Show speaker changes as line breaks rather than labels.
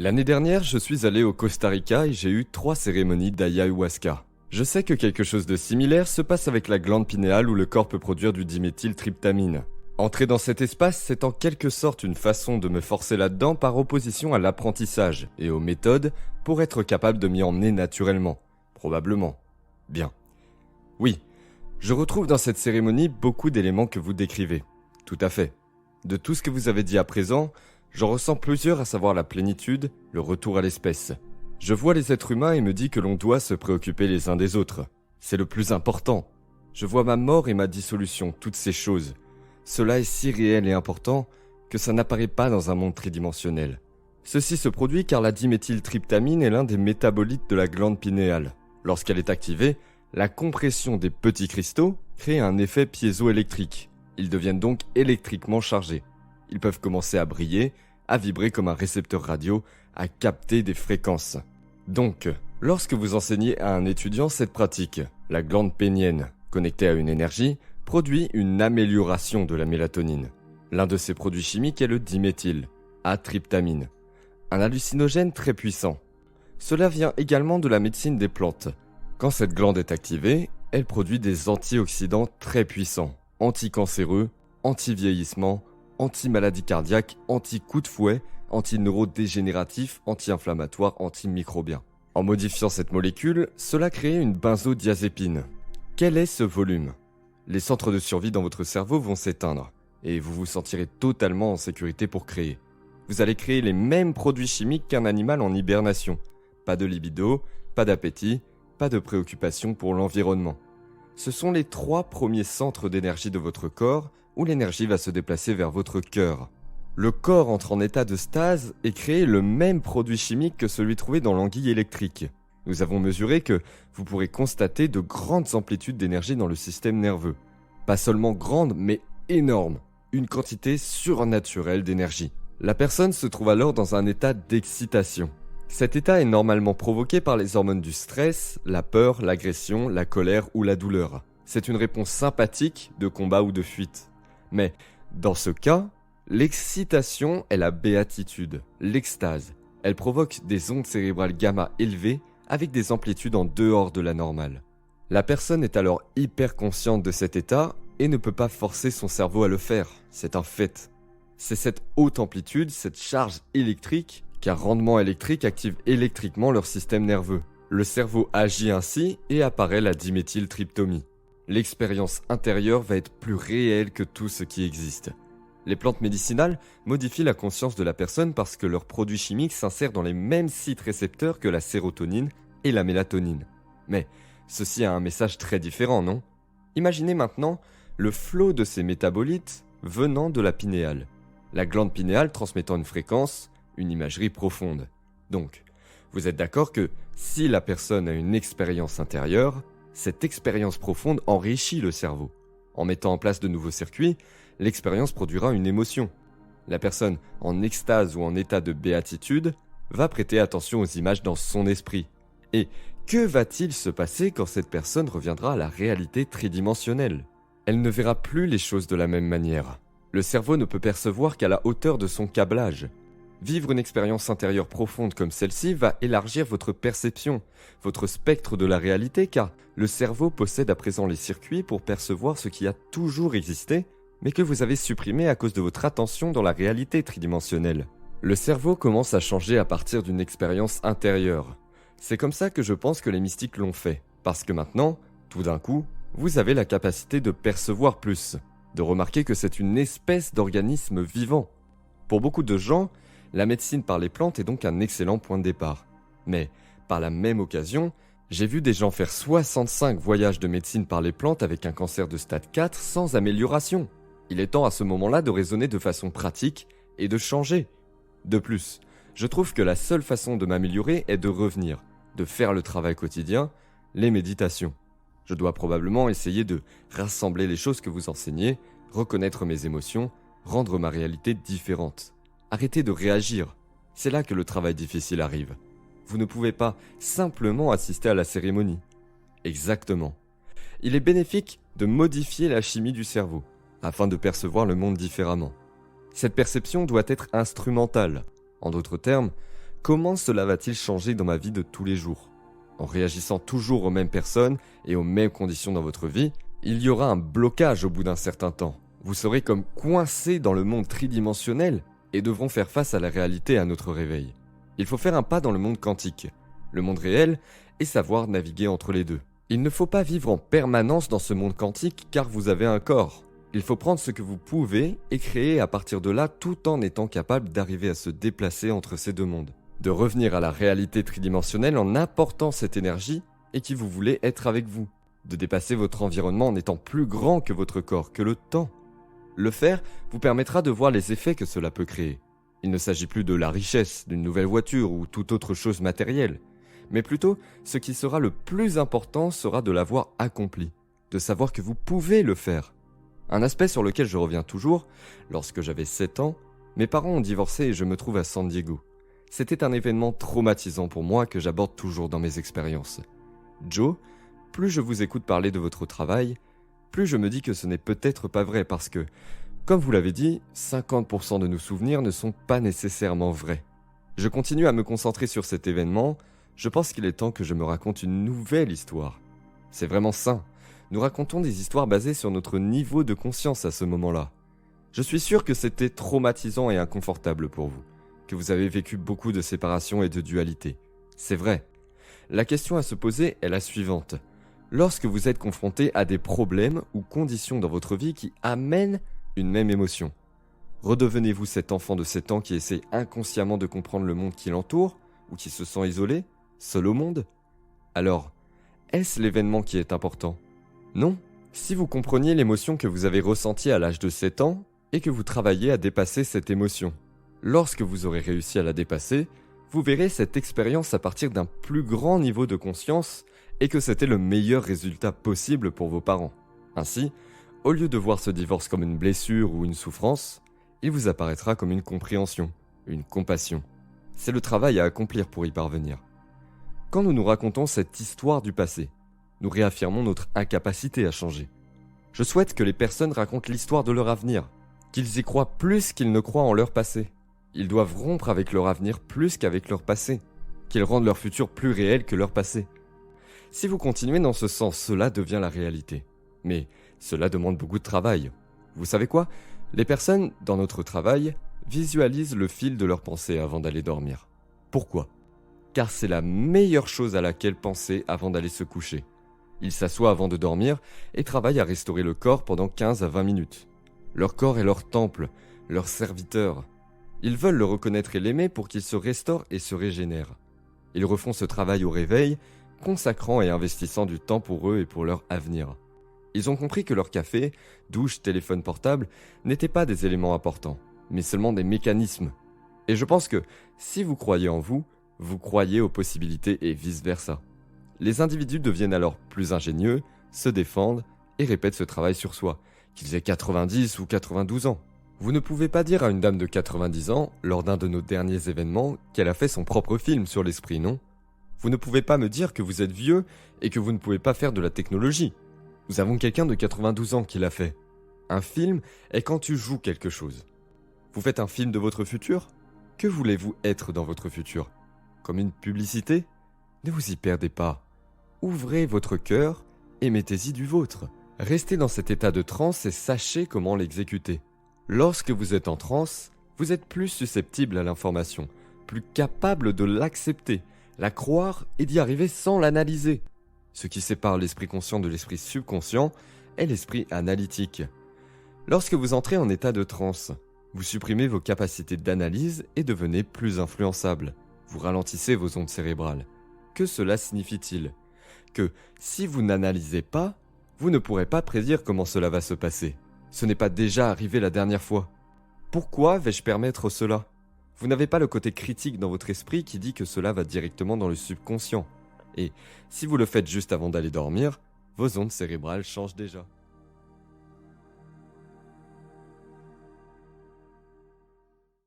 L'année dernière, je suis allé au Costa Rica et j'ai eu 3 cérémonies d'ayahuasca. Je sais que quelque chose de similaire se passe avec la glande pinéale où le corps peut produire du diméthyltryptamine. Entrer dans cet espace, c'est en quelque sorte une façon de me forcer là-dedans par opposition à l'apprentissage et aux méthodes pour être capable de m'y emmener naturellement. Probablement. Bien. Oui, je retrouve dans cette cérémonie beaucoup d'éléments que vous décrivez. Tout à fait. De tout ce que vous avez dit à présent, j'en ressens plusieurs, à savoir la plénitude, le retour à l'espèce. Je vois les êtres humains et me dis que l'on doit se préoccuper les uns des autres. C'est le plus important. Je vois ma mort et ma dissolution, toutes ces choses. Cela est si réel et important que ça n'apparaît pas dans un monde tridimensionnel. Ceci se produit car la diméthyltryptamine est l'un des métabolites de la glande pinéale. Lorsqu'elle est activée, la compression des petits cristaux crée un effet piézoélectrique. Ils deviennent donc électriquement chargés. Ils peuvent commencer à briller, à vibrer comme un récepteur radio, à capter des fréquences. Donc, lorsque vous enseignez à un étudiant cette pratique, la glande pénienne, connectée à une énergie, produit une amélioration de la mélatonine. L'un de ces produits chimiques est le diméthyl-atryptamine, un hallucinogène très puissant. Cela vient également de la médecine des plantes. Quand cette glande est activée, elle produit des antioxydants très puissants, anticancéreux, anti-vieillissement, anti-maladie cardiaque, anti-coup de fouet, anti-neurodégénératif, anti-inflammatoire, anti-microbien. En modifiant cette molécule, cela crée une benzodiazépine. Quel est ce volume ? Les centres de survie dans votre cerveau vont s'éteindre et vous vous sentirez totalement en sécurité pour créer. Vous allez créer les mêmes produits chimiques qu'un animal en hibernation. Pas de libido, pas d'appétit, pas de préoccupation pour l'environnement. Ce sont les 3 premiers centres d'énergie de votre corps où l'énergie va se déplacer vers votre cœur. Le corps entre en état de stase et crée le même produit chimique que celui trouvé dans l'anguille électrique. Nous avons mesuré que vous pourrez constater de grandes amplitudes d'énergie dans le système nerveux. Pas seulement grandes, mais énormes. Une quantité surnaturelle d'énergie. La personne se trouve alors dans un état d'excitation. Cet état est normalement provoqué par les hormones du stress, la peur, l'agression, la colère ou la douleur. C'est une réponse sympathique de combat ou de fuite. Mais dans ce cas, l'excitation est la béatitude, l'extase. Elle provoque des ondes cérébrales gamma élevées avec des amplitudes en dehors de la normale. La personne est alors hyper consciente de cet état et ne peut pas forcer son cerveau à le faire, c'est un fait. C'est cette haute amplitude, cette charge électrique, qu'un rendement électrique active électriquement leur système nerveux. Le cerveau agit ainsi et apparaît la diméthyltryptomie. L'expérience intérieure va être plus réelle que tout ce qui existe. Les plantes médicinales modifient la conscience de la personne parce que leurs produits chimiques s'insèrent dans les mêmes sites récepteurs que la sérotonine et la mélatonine. Mais ceci a un message très différent, non ? Imaginez maintenant le flot de ces métabolites venant de la pinéale. La glande pinéale transmettant une fréquence, une imagerie profonde. Donc, vous êtes d'accord que si la personne a une expérience intérieure, cette expérience profonde enrichit le cerveau. En mettant en place de nouveaux circuits, l'expérience produira une émotion. La personne en extase ou en état de béatitude va prêter attention aux images dans son esprit. Et que va-t-il se passer quand cette personne reviendra à la réalité tridimensionnelle ? Elle ne verra plus les choses de la même manière. Le cerveau ne peut percevoir qu'à la hauteur de son câblage. Vivre une expérience intérieure profonde comme celle-ci va élargir votre perception, votre spectre de la réalité, car le cerveau possède à présent les circuits pour percevoir ce qui a toujours existé, mais que vous avez supprimé à cause de votre attention dans la réalité tridimensionnelle. Le cerveau commence à changer à partir d'une expérience intérieure. C'est comme ça que je pense que les mystiques l'ont fait, parce que maintenant, tout d'un coup, vous avez la capacité de percevoir plus, de remarquer que c'est une espèce d'organisme vivant. Pour beaucoup de gens, la médecine par les plantes est donc un excellent point de départ. Mais, par la même occasion, j'ai vu des gens faire 65 voyages de médecine par les plantes avec un cancer de stade 4 sans amélioration. Il est temps à ce moment-là de raisonner de façon pratique et de changer. De plus, je trouve que la seule façon de m'améliorer est de revenir, de faire le travail quotidien, les méditations. Je dois probablement essayer de rassembler les choses que vous enseignez, reconnaître mes émotions, rendre ma réalité différente. Arrêtez de réagir. C'est là que le travail difficile arrive. Vous ne pouvez pas simplement assister à la cérémonie. Exactement. Il est bénéfique de modifier la chimie du cerveau, afin de percevoir le monde différemment. Cette perception doit être instrumentale. En d'autres termes, Comment cela va-t-il changer dans ma vie de tous les jours? En réagissant toujours aux mêmes personnes et aux mêmes conditions dans votre vie, il y aura un blocage au bout d'un certain temps. Vous serez comme coincé dans le monde tridimensionnel et devront faire face à la réalité à notre réveil. Il faut faire un pas dans le monde quantique, le monde réel, et savoir naviguer entre les deux. Il ne faut pas vivre en permanence dans ce monde quantique car vous avez un corps. Il faut prendre ce que vous pouvez et créer à partir de là tout en étant capable d'arriver à se déplacer entre ces deux mondes. De revenir à la réalité tridimensionnelle en apportant cette énergie et qui vous voulez être avec vous. De dépasser votre environnement en étant plus grand que votre corps, que le temps. Le faire vous permettra de voir les effets que cela peut créer. Il ne s'agit plus de la richesse, d'une nouvelle voiture ou toute autre chose matérielle, mais plutôt ce qui sera le plus important sera de l'avoir accompli, de savoir que vous pouvez le faire. Un aspect sur lequel je reviens toujours, lorsque j'avais 7 ans, mes parents ont divorcé et je me trouve à San Diego. C'était un événement traumatisant pour moi que j'aborde toujours dans mes expériences. Joe, plus je vous écoute parler de votre travail, plus je me dis que ce n'est peut-être pas vrai parce que, comme vous l'avez dit, 50% de nos souvenirs ne sont pas nécessairement vrais. Je continue à me concentrer sur cet événement, je pense qu'il est temps que je me raconte une nouvelle histoire. C'est vraiment sain, nous racontons des histoires basées sur notre niveau de conscience à ce moment-là. Je suis sûr que c'était traumatisant et inconfortable pour vous, que vous avez vécu beaucoup de séparation et de dualité. C'est vrai. La question à se poser est la suivante. Lorsque vous êtes confronté à des problèmes ou conditions dans votre vie qui amènent une même émotion, redevenez-vous cet enfant de 7 ans qui essaie inconsciemment de comprendre le monde qui l'entoure ou qui se sent isolé, seul au monde? Alors, est-ce l'événement qui est important? Non. Si vous compreniez l'émotion que vous avez ressentie à l'âge de 7 ans et que vous travaillez à dépasser cette émotion, lorsque vous aurez réussi à la dépasser, vous verrez cette expérience à partir d'un plus grand niveau de conscience et que c'était le meilleur résultat possible pour vos parents. Ainsi, au lieu de voir ce divorce comme une blessure ou une souffrance, il vous apparaîtra comme une compréhension, une compassion. C'est le travail à accomplir pour y parvenir. Quand nous nous racontons cette histoire du passé, nous réaffirmons notre incapacité à changer. Je souhaite que les personnes racontent l'histoire de leur avenir, qu'ils y croient plus qu'ils ne croient en leur passé. Ils doivent rompre avec leur avenir plus qu'avec leur passé, qu'ils rendent leur futur plus réel que leur passé. Si vous continuez dans ce sens, cela devient la réalité. Mais cela demande beaucoup de travail. Vous savez quoi? Les personnes, dans notre travail, visualisent le fil de leurs pensées avant d'aller dormir. Pourquoi? Car c'est la meilleure chose à laquelle penser avant d'aller se coucher. Ils s'assoient avant de dormir et travaillent à restaurer le corps pendant 15 à 20 minutes. Leur corps est leur temple, leur serviteur. Ils veulent le reconnaître et l'aimer pour qu'il se restaure et se régénère. Ils refont ce travail au réveil, consacrant et investissant du temps pour eux et pour leur avenir. Ils ont compris que leur café, douche, téléphone portable n'étaient pas des éléments importants, mais seulement des mécanismes. Et je pense que si vous croyez en vous, vous croyez aux possibilités et vice-versa. Les individus deviennent alors plus ingénieux, se défendent et répètent ce travail sur soi, qu'ils aient 90 ou 92 ans. Vous ne pouvez pas dire à une dame de 90 ans, lors d'un de nos derniers événements, qu'elle a fait son propre film sur l'esprit, non? Vous ne pouvez pas me dire que vous êtes vieux et que vous ne pouvez pas faire de la technologie. Nous avons quelqu'un de 92 ans qui l'a fait. Un film est quand tu joues quelque chose. Vous faites un film de votre futur? Que voulez-vous être dans votre futur? Comme une publicité? Ne vous y perdez pas. Ouvrez votre cœur et mettez-y du vôtre. Restez dans cet état de transe et sachez comment l'exécuter. Lorsque vous êtes en transe, vous êtes plus susceptible à l'information, plus capable de l'accepter, la croire et d'y arriver sans l'analyser. Ce qui sépare l'esprit conscient de l'esprit subconscient est l'esprit analytique. Lorsque vous entrez en état de transe, vous supprimez vos capacités d'analyse et devenez plus influençable. Vous ralentissez vos ondes cérébrales. Que cela signifie-t-il? Que si vous n'analysez pas, vous ne pourrez pas prédire comment cela va se passer. Ce n'est pas déjà arrivé la dernière fois. Pourquoi vais-je permettre cela? Vous n'avez pas le côté critique dans votre esprit qui dit que cela va directement dans le subconscient. Et si vous le faites juste avant d'aller dormir, vos ondes cérébrales changent déjà.